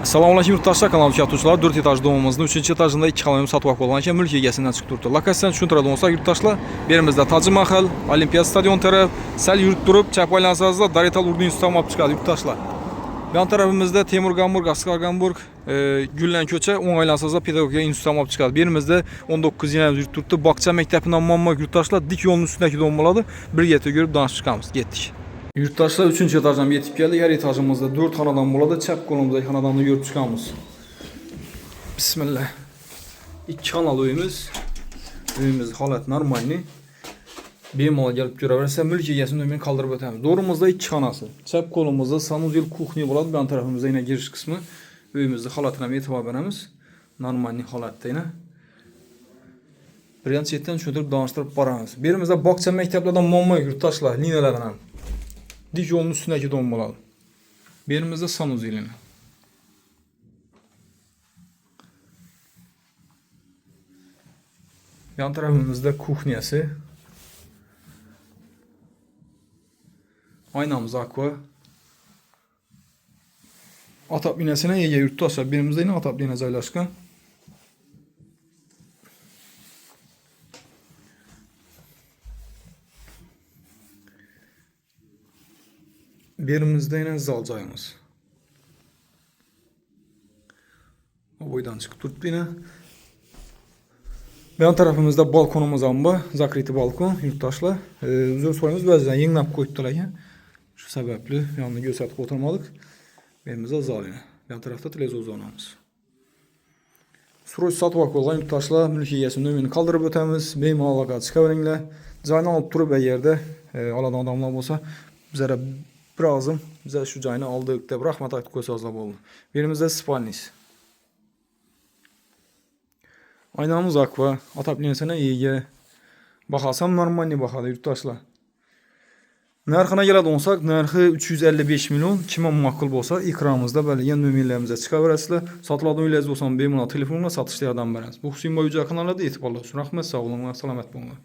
Assalamualaikum yurttaşlar, kanal kuzatuvchilar. 4 etajlı domumuzun 3-cü etajında 2 xonadon satıb olan ekan, mülk egəsindən çıxıb turibdi. Lokasiyanı tushuntiradigan olsak, yurttaşlar, berimizdə Taji Mahal, Olimpiya stadion taraf, sal yurib turib, chap aylansanızda Daretal Urdun institutidan olib chiqadi yurttaşlar. Yan tarafımızda Temur Gamburg, Asqar Gamburg, Güllen ko'cha, o'ng aylansanızda Pedagogika institutidan olib chiqadi. Berimizdə 19 yana yurib turibdi. Baqcha maktabidan mamma yurttaşlar, dik yo'lning ustidagi dom bo'ladi. Birga görüb danışib chiqamiz. Getdik. Yurttaşlar 3-cü etajdan yetib geldik. Her etajımızda 4 xonadon bo'ladi. Chap qo'limizda xonadonni görüb chiqamiz. Bismillah. 2 xonali uyimiz. Uyimiz holat normalni. Bemalol gelib ko'raversa, mülk egasini men qoldirib o'tamiz. Doğrumuzda 2 xonasi. Chap qo'limizda sanuzel kuxnya bo'ladi. Bu tarafimizda yana girish qismi. Uyimizning holatini ham e'tibor beramiz. Normalni holatda yana. Birinchi chetdan tushuntirib danıştırib boramiz. Berimizda bog'cha maktablardan muammo yurttaşlar, liniyalardan ham. Dik yo'lning ustidagi dom bo'ladi. Berimizda sanuzelini. Yan tarafımızda kuxnyasi. Aynamız aqua. Atap binasına ega yurttaşlar. Berimizda yana atap bina joylashgan. Berimizde yine zal joyimiz. O boydan chiqib turibdi yine. Yan tarafımızda balkonumuz ham bor, zakriti balkon yurttaşlar. Uzun soyimiz ba'zan yenglab qo'yibdilar ekan. Shu sababli yonni ko'rsatib o'tirmadik. Berimizda zal yine. Yan tarafda televizor zonamiz. Sroch sotib olgan yurttaşlar, mülk egasini nomerini qoldirib o'tamiz. Bemalol aloqaga chiqaveringlar. Joyni olib turib agarda oladigan odamlar bo'lsa, bizlar birazım bize şu joyni oldik deb rahmat aytib qo'ysangiz bo'ldi. Berimizda spalnis. Aynamız aqua, atap liniyasına ega. Bahasam normalni bahada yurttaşlar. Narxına keladigan olsak, narxi 355 milyon. Kimga ma'qul bo'lsa, ekranimizda berilgan nomerlarimizga chiqaverasizlar. Sotiladigan uylaringiz bo'lsa, bemalol telefonga sotishda yordam beramiz. Bu Husayn Boyvuja kanalida e'tiborlar uchun rahmat, sog' bo'linglar, salomat bo'linglar.